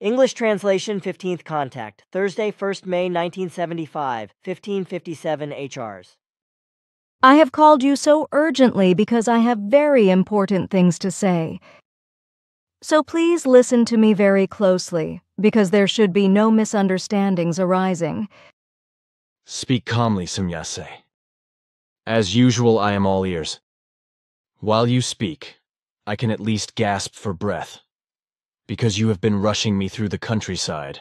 English translation 15th contact, Thursday, 1st May 1975, 1557 HRs. I have called you so urgently because I have very important things to say. So please listen to me very closely, because there should be no misunderstandings arising. Speak calmly, Sumyase. As usual, I am all ears. While you speak, I can at least gasp for breath, because you have been rushing me through the countryside.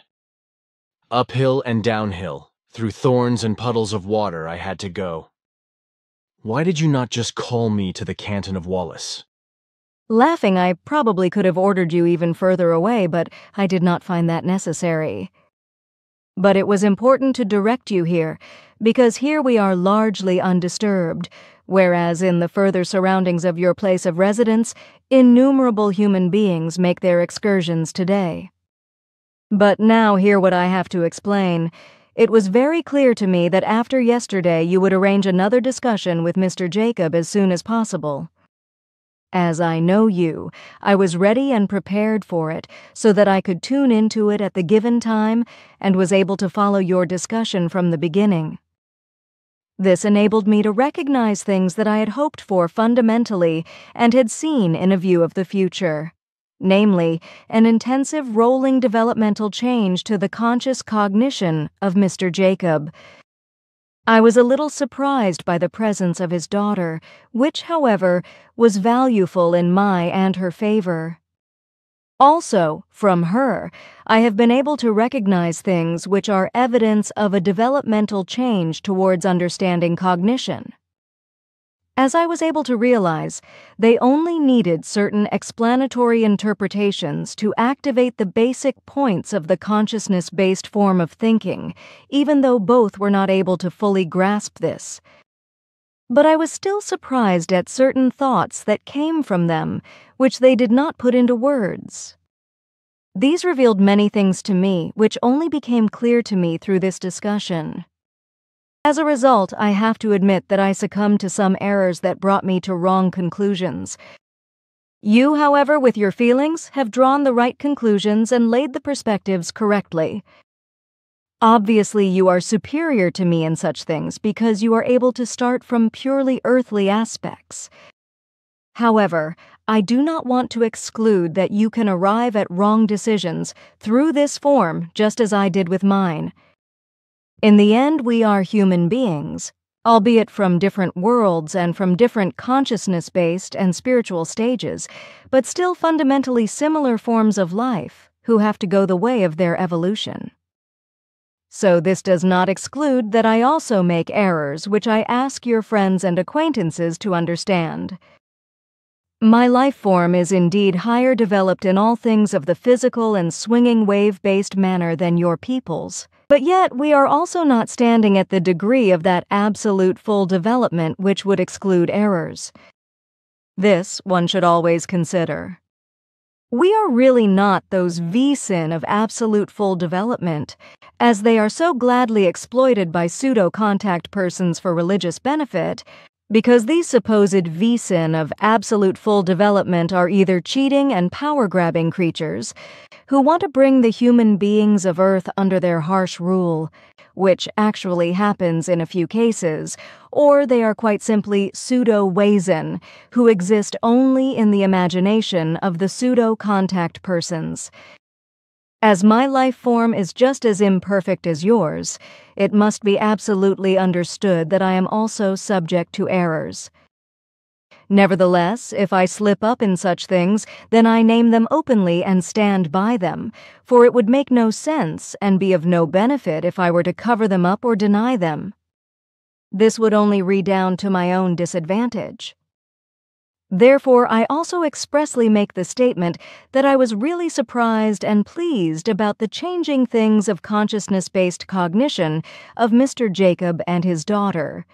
Uphill and downhill, through thorns and puddles of water I had to go. Why did you not just call me to the canton of Wallace? Laughing, I probably could have ordered you even further away, but I did not find that necessary. But it was important to direct you here, because here we are largely undisturbed, whereas in the further surroundings of your place of residence, innumerable human beings make their excursions today. But now hear what I have to explain. It was very clear to me that after yesterday you would arrange another discussion with Mr. Jacob as soon as possible. As I know you, I was ready and prepared for it so that I could tune into it at the given time and was able to follow your discussion from the beginning. This enabled me to recognize things that I had hoped for fundamentally and had seen in a view of the future, namely, an intensive rolling developmental change to the conscious cognition of Mr. Jacob. I was a little surprised by the presence of his daughter, which, however, was valueful in my and her favor. Also, from her, I have been able to recognize things which are evidence of a developmental change towards understanding cognition. As I was able to realize, they only needed certain explanatory interpretations to activate the basic points of the consciousness-based form of thinking, even though both were not able to fully grasp this. But I was still surprised at certain thoughts that came from them, which they did not put into words. These revealed many things to me, which only became clear to me through this discussion. As a result, I have to admit that I succumbed to some errors that brought me to wrong conclusions. You, however, with your feelings, have drawn the right conclusions and laid the perspectives correctly. Obviously, you are superior to me in such things because you are able to start from purely earthly aspects. However, I do not want to exclude that you can arrive at wrong decisions through this form just as I did with mine. In the end, we are human beings, albeit from different worlds and from different consciousness-based and spiritual stages, but still fundamentally similar forms of life who have to go the way of their evolution. So this does not exclude that I also make errors which I ask your friends and acquaintances to understand. My life form is indeed higher developed in all things of the physical and swinging wave-based manner than your people's. But yet, we are also not standing at the degree of that absolute full development which would exclude errors. This one should always consider. We are really not those V-sin of absolute full development, as they are so gladly exploited by pseudo-contact persons for religious benefit, because these supposed V-sin of absolute full development are either cheating and power-grabbing creatures who want to bring the human beings of Earth under their harsh rule, which actually happens in a few cases, or they are quite simply pseudo-Weisen, who exist only in the imagination of the pseudo-contact persons. As my life form is just as imperfect as yours, it must be absolutely understood that I am also subject to errors. Nevertheless, if I slip up in such things, then I name them openly and stand by them, for it would make no sense and be of no benefit if I were to cover them up or deny them. This would only redound to my own disadvantage. Therefore, I also expressly make the statement that I was really surprised and pleased about the changing things of consciousness-based cognition of Mr. Jacob and his daughter.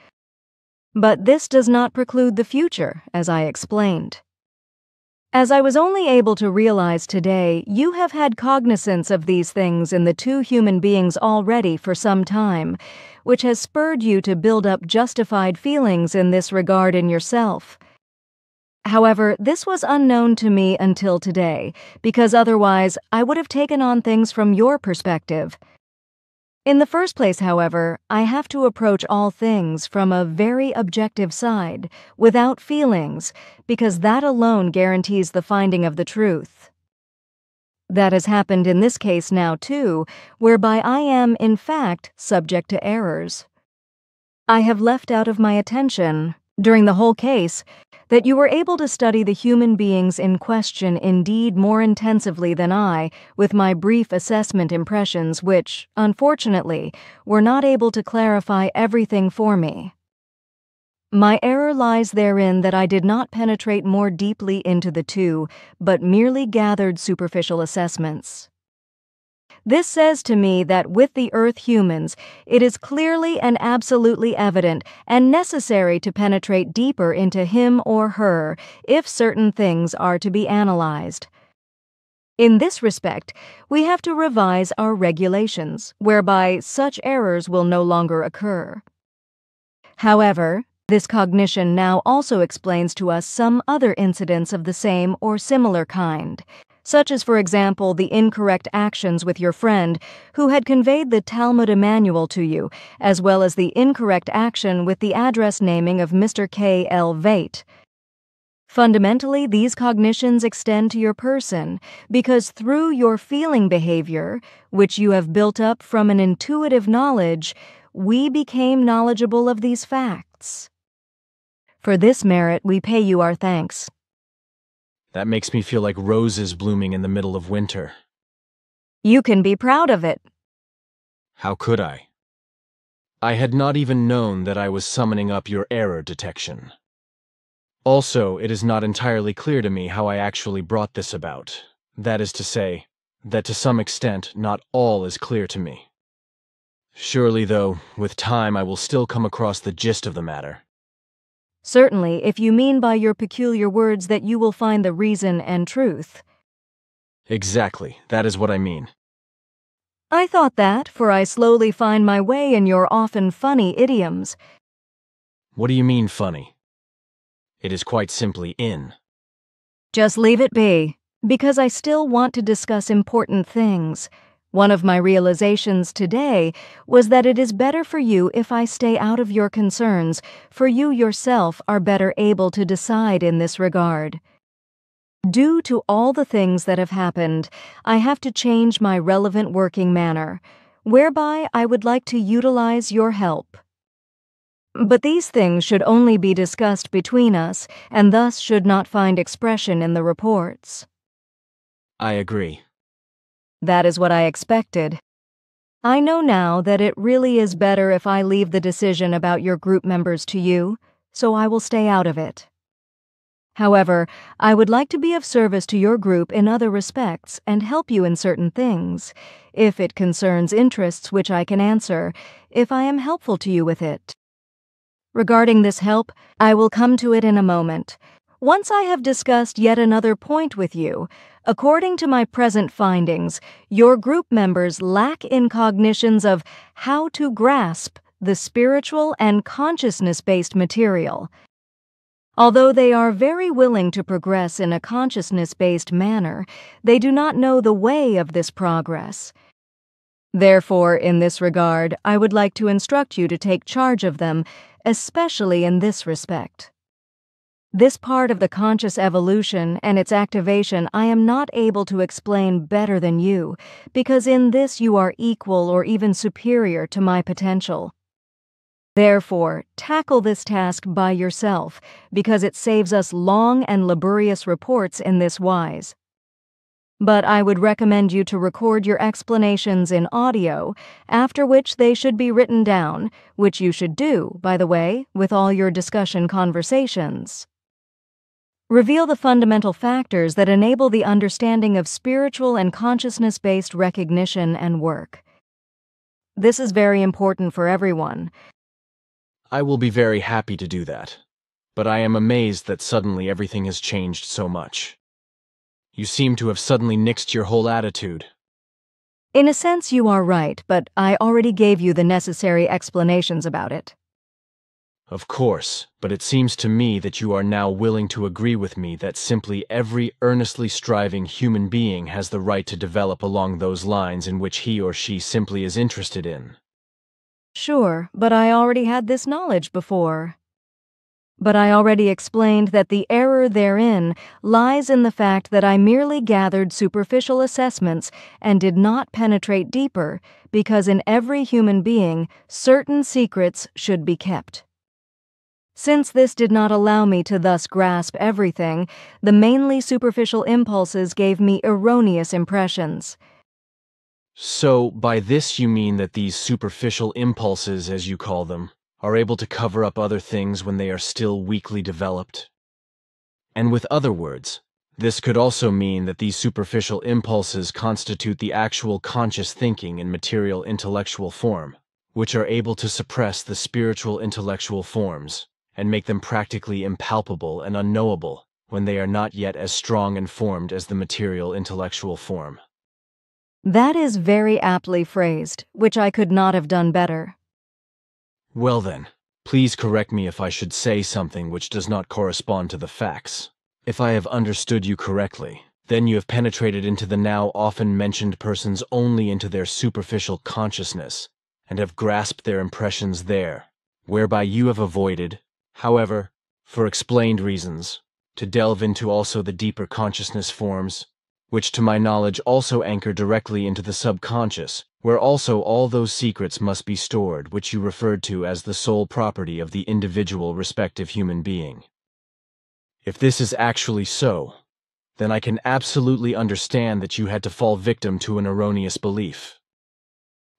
But this does not preclude the future, as I explained. As I was only able to realize today, you have had cognizance of these things in the two human beings already for some time, which has spurred you to build up justified feelings in this regard in yourself. However, this was unknown to me until today, because otherwise I would have taken on things from your perspective. In the first place, however, I have to approach all things from a very objective side, without feelings, because that alone guarantees the finding of the truth. That has happened in this case now, too, whereby I am, in fact, subject to errors. I have left out of my attention, during the whole case, that you were able to study the human beings in question indeed more intensively than I, with my brief assessment impressions which, unfortunately, were not able to clarify everything for me. My error lies therein that I did not penetrate more deeply into the two, but merely gathered superficial assessments. This says to me that with the Earth humans, it is clearly and absolutely evident and necessary to penetrate deeper into him or her if certain things are to be analyzed. In this respect, we have to revise our regulations, whereby such errors will no longer occur. However, this cognition now also explains to us some other incidents of the same or similar kind, such as, for example, the incorrect actions with your friend who had conveyed the Talmud Emmanuel to you, as well as the incorrect action with the address naming of Mr. K. L. Veit. Fundamentally, these cognitions extend to your person, because through your feeling behavior, which you have built up from an intuitive knowledge, we became knowledgeable of these facts. For this merit, we pay you our thanks. That makes me feel like roses blooming in the middle of winter. You can be proud of it. How could I? I had not even known that I was summoning up your error detection. Also, it is not entirely clear to me how I actually brought this about. That is to say, that to some extent not all is clear to me. Surely, though, with time I will still come across the gist of the matter. Certainly, if you mean by your peculiar words that you will find the reason and truth. Exactly, that is what I mean. I thought that, for I slowly find my way in your often funny idioms. What do you mean funny? It is quite simply in. Just leave it be, because I still want to discuss important things. One of my realizations today was that it is better for you if I stay out of your concerns, for you yourself are better able to decide in this regard. Due to all the things that have happened, I have to change my relevant working manner, whereby I would like to utilize your help. But these things should only be discussed between us, and thus should not find expression in the reports. I agree. That is what I expected. I know now that it really is better if I leave the decision about your group members to you, so I will stay out of it. However, I would like to be of service to your group in other respects and help you in certain things, if it concerns interests which I can answer, if I am helpful to you with it. Regarding this help, I will come to it in a moment. Once I have discussed yet another point with you, according to my present findings, your group members lack in cognitions of how to grasp the spiritual and consciousness-based material. Although they are very willing to progress in a consciousness-based manner, they do not know the way of this progress. Therefore, in this regard, I would like to instruct you to take charge of them, especially in this respect. This part of the conscious evolution and its activation I am not able to explain better than you, because in this you are equal or even superior to my potential. Therefore, tackle this task by yourself, because it saves us long and laborious reports in this wise. But I would recommend you to record your explanations in audio, after which they should be written down, which you should do, by the way, with all your discussion conversations. Reveal the fundamental factors that enable the understanding of spiritual and consciousness-based recognition and work. This is very important for everyone. I will be very happy to do that, but I am amazed that suddenly everything has changed so much. You seem to have suddenly nixed your whole attitude. In a sense, you are right, but I already gave you the necessary explanations about it. Of course, but it seems to me that you are now willing to agree with me that simply every earnestly striving human being has the right to develop along those lines in which he or she simply is interested in. Sure, but I already had this knowledge before. But I already explained that the error therein lies in the fact that I merely gathered superficial assessments and did not penetrate deeper, because in every human being, certain secrets should be kept. Since this did not allow me to thus grasp everything, the mainly superficial impulses gave me erroneous impressions. So, by this you mean that these superficial impulses, as you call them, are able to cover up other things when they are still weakly developed? And with other words, this could also mean that these superficial impulses constitute the actual conscious thinking in material intellectual form, which are able to suppress the spiritual intellectual forms, and make them practically impalpable and unknowable when they are not yet as strong and formed as the material intellectual form. That is very aptly phrased, which I could not have done better. Well then, please correct me if I should say something which does not correspond to the facts. If I have understood you correctly, then you have penetrated into the now often mentioned persons only into their superficial consciousness, and have grasped their impressions there, whereby you have avoided, however, for explained reasons, to delve into also the deeper consciousness forms, which to my knowledge also anchor directly into the subconscious, where also all those secrets must be stored which you referred to as the sole property of the individual respective human being. If this is actually so, then I can absolutely understand that you had to fall victim to an erroneous belief.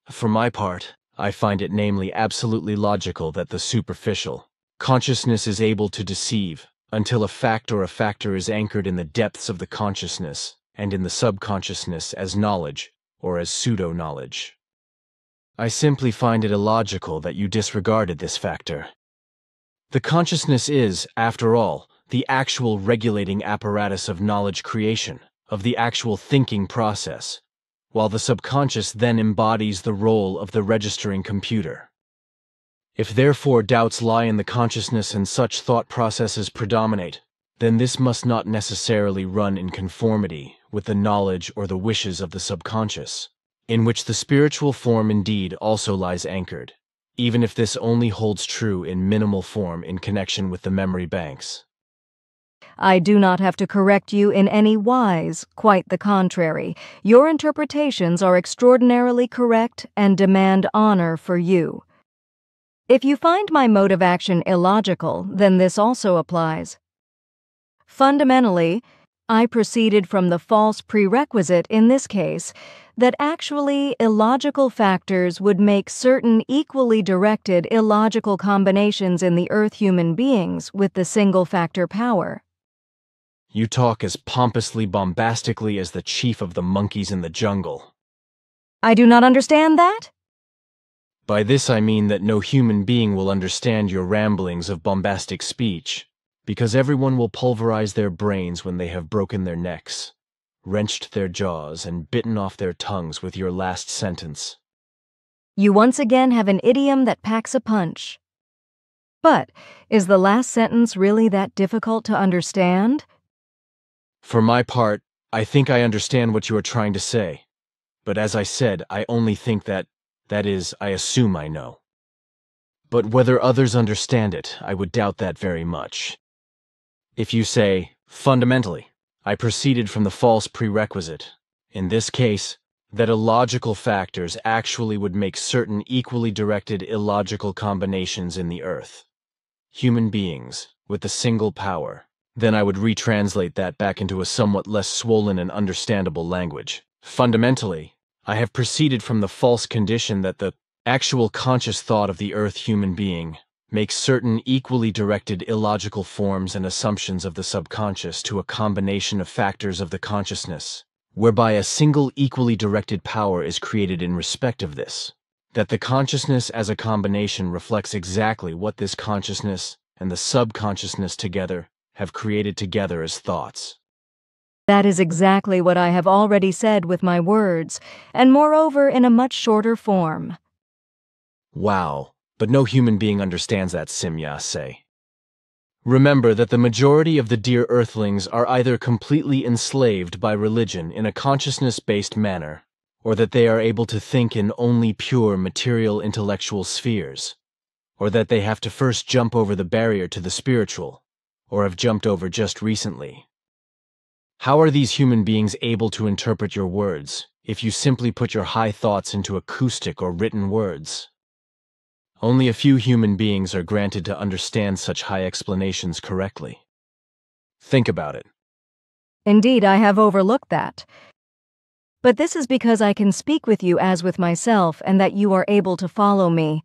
For my part, I find it namely absolutely logical that the superficial consciousness is able to deceive until a fact or a factor is anchored in the depths of the consciousness and in the subconsciousness as knowledge or as pseudo-knowledge. I simply find it illogical that you disregarded this factor. The consciousness is, after all, the actual regulating apparatus of knowledge creation, of the actual thinking process, while the subconscious then embodies the role of the registering computer. If therefore doubts lie in the consciousness and such thought processes predominate, then this must not necessarily run in conformity with the knowledge or the wishes of the subconscious, in which the spiritual form indeed also lies anchored, even if this only holds true in minimal form in connection with the memory banks. I do not have to correct you in any wise, quite the contrary. Your interpretations are extraordinarily correct and demand honor for you. If you find my mode of action illogical, then this also applies. Fundamentally, I proceeded from the false prerequisite in this case that actually illogical factors would make certain equally directed illogical combinations in the Earth human beings with the single-factor power. You talk as pompously, bombastically as the chief of the monkeys in the jungle. I do not understand that? By this I mean that no human being will understand your ramblings of bombastic speech, because everyone will pulverize their brains when they have broken their necks, wrenched their jaws, and bitten off their tongues with your last sentence. You once again have an idiom that packs a punch. But is the last sentence really that difficult to understand? For my part, I think I understand what you are trying to say, but as I said, I only think that is, I assume I know. But whether others understand it, I would doubt that very much. If you say, fundamentally, I proceeded from the false prerequisite, in this case, that illogical factors actually would make certain equally directed illogical combinations in the Earth, human beings, with a single power, then I would retranslate that back into a somewhat less swollen and understandable language. Fundamentally, I have proceeded from the false condition that the actual conscious thought of the Earth human being makes certain equally directed illogical forms and assumptions of the subconscious to a combination of factors of the consciousness, whereby a single equally directed power is created in respect of this, that the consciousness as a combination reflects exactly what this consciousness and the subconsciousness together have created together as thoughts. That is exactly what I have already said with my words, and moreover in a much shorter form. Wow, But no human being understands that, Simya-se. Remember that the majority of the dear Earthlings are either completely enslaved by religion in a consciousness-based manner, or that they are able to think in only pure material intellectual spheres, or that they have to first jump over the barrier to the spiritual, or have jumped over just recently. How are these human beings able to interpret your words if you simply put your high thoughts into acoustic or written words? Only a few human beings are granted to understand such high explanations correctly. Think about it. Indeed, I have overlooked that. But this is because I can speak with you as with myself and that you are able to follow me.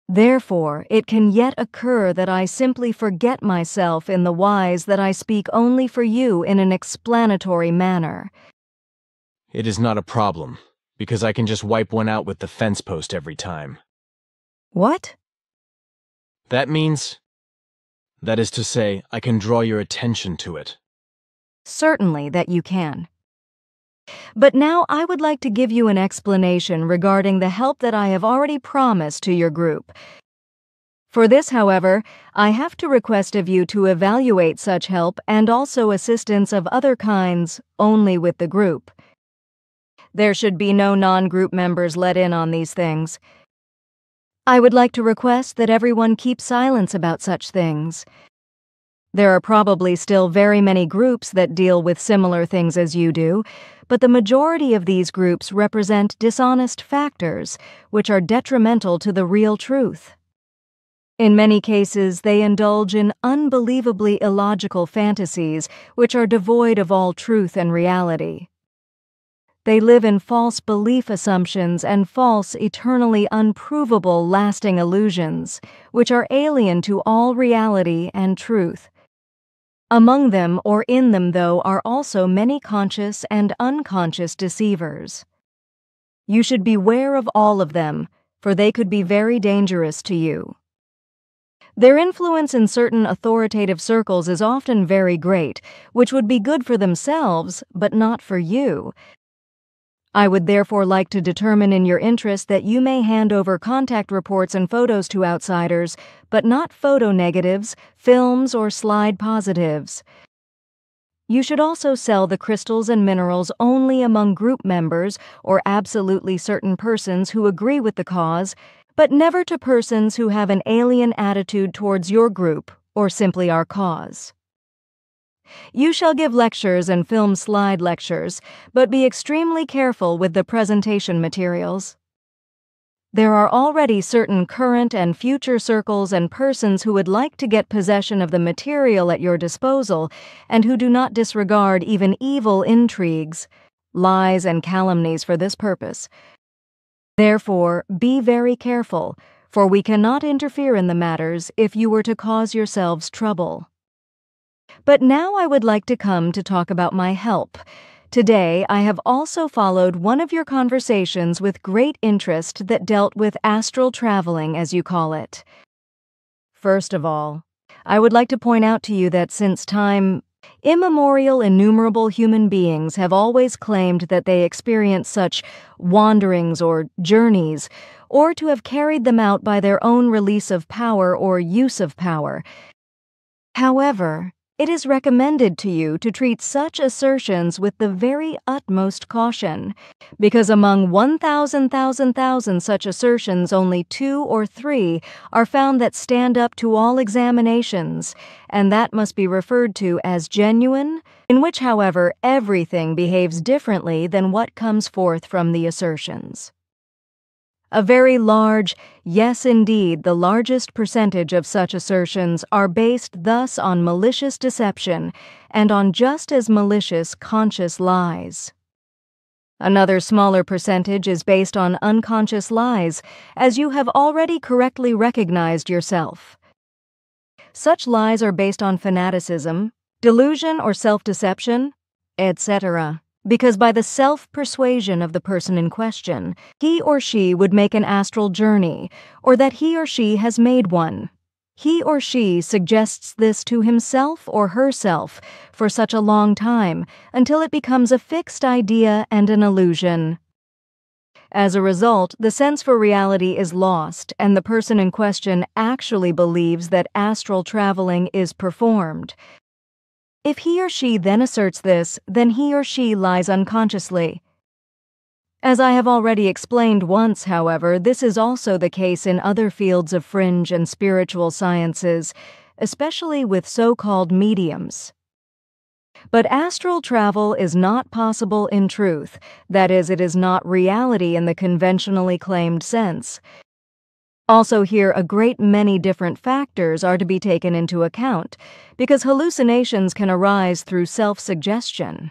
Therefore, it can yet occur that I simply forget myself in the wise that I speak only for you in an explanatory manner. It is not a problem, because I can just wipe one out with the fence post every time. What? That is to say, I can draw your attention to it. Certainly that you can. But now I would like to give you an explanation regarding the help that I have already promised to your group. For this, however, I have to request of you to evaluate such help and also assistance of other kinds only with the group. There should be no non-group members let in on these things. I would like to request that everyone keep silence about such things. There are probably still very many groups that deal with similar things as you do, but the majority of these groups represent dishonest factors, which are detrimental to the real truth. In many cases, they indulge in unbelievably illogical fantasies, which are devoid of all truth and reality. They live in false belief assumptions and false, eternally unprovable, lasting illusions, which are alien to all reality and truth. Among them or in them, though, are also many conscious and unconscious deceivers. You should beware of all of them, for they could be very dangerous to you. Their influence in certain authoritative circles is often very great, which would be good for themselves, but not for you. I would therefore like to determine in your interest that you may hand over contact reports and photos to outsiders, but not photo negatives, films, or slide positives. You should also sell the crystals and minerals only among group members or absolutely certain persons who agree with the cause, but never to persons who have an alien attitude towards your group or simply our cause. You shall give lectures and film slide lectures, but be extremely careful with the presentation materials. There are already certain current and future circles and persons who would like to get possession of the material at your disposal and who do not disregard even evil intrigues, lies, and calumnies for this purpose. Therefore, be very careful, for we cannot interfere in the matters if you were to cause yourselves trouble. But now I would like to come to talk about my help. Today, I have also followed one of your conversations with great interest that dealt with astral traveling, as you call it. First of all, I would like to point out to you that since time, immemorial innumerable human beings have always claimed that they experience such wanderings or journeys, or to have carried them out by their own release of power or use of power. However, it is recommended to you to treat such assertions with the very utmost caution, because among 1,000 such assertions only 2 or 3 are found that stand up to all examinations, and that must be referred to as genuine, in which, however, everything behaves differently than what comes forth from the assertions. A very large, yes indeed, the largest percentage of such assertions are based thus on malicious deception and on just as malicious conscious lies. Another smaller percentage is based on unconscious lies, as you have already correctly recognized yourself. Such lies are based on fanaticism, delusion or self-deception, etc., because by the self-persuasion of the person in question, he or she would make an astral journey, or that he or she has made one. He or she suggests this to himself or herself for such a long time until it becomes a fixed idea and an illusion. As a result, the sense for reality is lost, and the person in question actually believes that astral traveling is performed. If he or she then asserts this, then he or she lies unconsciously. As I have already explained once, however, this is also the case in other fields of fringe and spiritual sciences, especially with so-called mediums. But astral travel is not possible in truth, that is, it is not reality in the conventionally claimed sense. Also here, a great many different factors are to be taken into account, because hallucinations can arise through self-suggestion.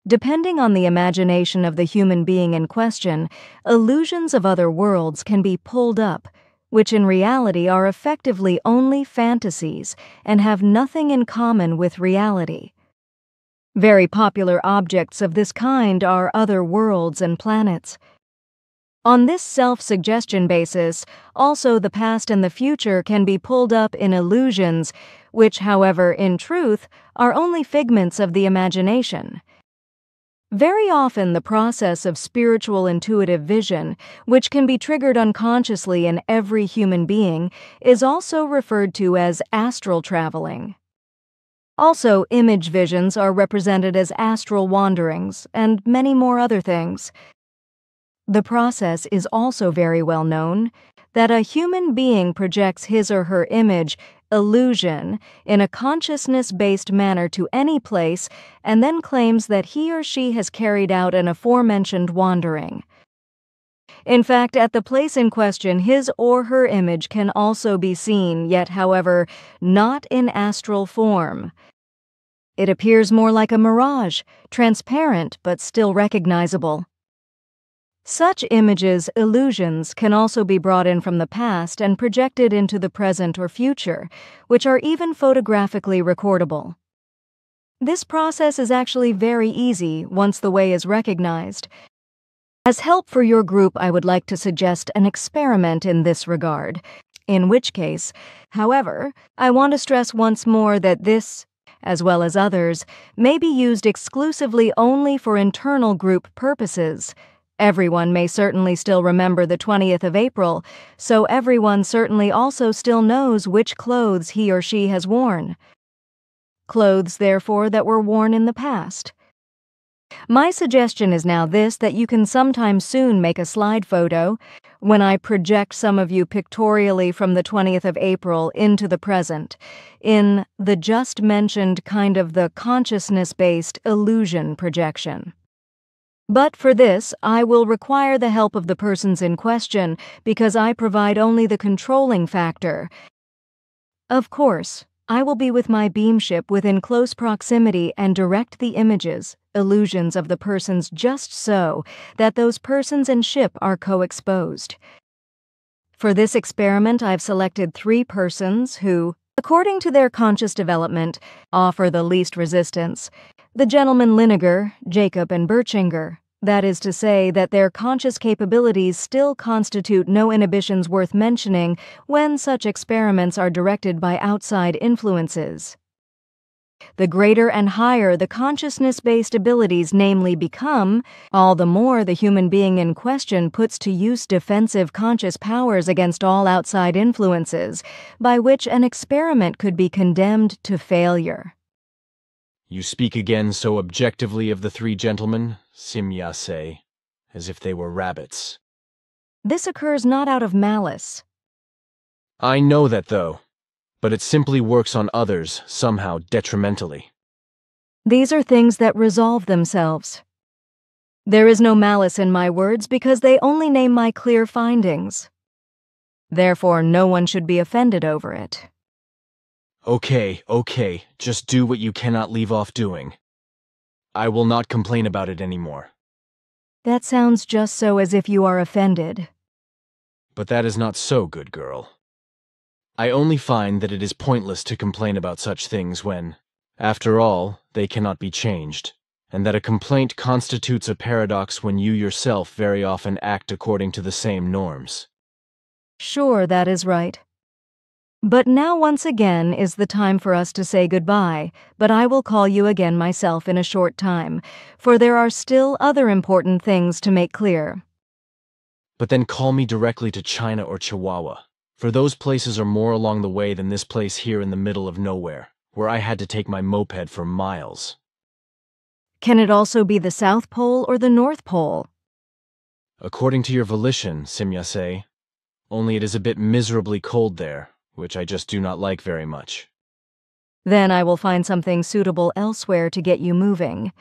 Depending on the imagination of the human being in question, illusions of other worlds can be pulled up, which in reality are effectively only fantasies and have nothing in common with reality. Very popular objects of this kind are other worlds and planets. On this self-suggestion basis, also the past and the future can be pulled up in illusions, which, however, in truth, are only figments of the imagination. Very often the process of spiritual intuitive vision, which can be triggered unconsciously in every human being, is also referred to as astral traveling. Also, image visions are represented as astral wanderings, and many more other things. The process is also very well known that a human being projects his or her image, illusion, in a consciousness-based manner to any place and then claims that he or she has carried out an aforementioned wandering. In fact, at the place in question, his or her image can also be seen, yet, however, not in astral form. It appears more like a mirage, transparent but still recognizable. Such images, illusions, can also be brought in from the past and projected into the present or future, which are even photographically recordable. This process is actually very easy once the way is recognized. As help for your group, I would like to suggest an experiment in this regard, in which case, however, I want to stress once more that this, as well as others, may be used exclusively only for internal group purposes. Everyone may certainly still remember the 20th of April, so everyone certainly also still knows which clothes he or she has worn. Clothes, therefore, that were worn in the past. My suggestion is now this, that you can sometime soon make a slide photo when I project some of you pictorially from the 20th of April into the present, in the just mentioned kind of the consciousness-based illusion projection. But for this, I will require the help of the persons in question because I provide only the controlling factor. Of course, I will be with my beamship within close proximity and direct the images, illusions of the persons just so that those persons and ship are co-exposed. For this experiment, I've selected 3 persons who, according to their conscious development, offer the least resistance. The gentlemen Linneger, Jacob, and Birchinger. That is to say that their conscious capabilities still constitute no inhibitions worth mentioning when such experiments are directed by outside influences. The greater and higher the consciousness-based abilities namely become, all the more the human being in question puts to use defensive conscious powers against all outside influences, by which an experiment could be condemned to failure. You speak again so objectively of the 3 gentlemen, Simyase, as if they were rabbits. This occurs not out of malice. I know that, though, but it simply works on others, somehow detrimentally. These are things that resolve themselves. There is no malice in my words because they only name my clear findings. Therefore, no one should be offended over it. Okay, just do what you cannot leave off doing. I will not complain about it anymore. That sounds just so as if you are offended. But that is not so, good girl. I only find that it is pointless to complain about such things when, after all, they cannot be changed, and that a complaint constitutes a paradox when you yourself very often act according to the same norms. Sure, that is right. But now once again is the time for us to say goodbye, but I will call you again myself in a short time, for there are still other important things to make clear. But then call me directly to China or Chihuahua, for those places are more along the way than this place here in the middle of nowhere, where I had to take my moped for miles. Can it also be the South Pole or the North Pole? According to your volition, Simyase, only it is a bit miserably cold there, which I just do not like very much. Then I will find something suitable elsewhere to get you moving.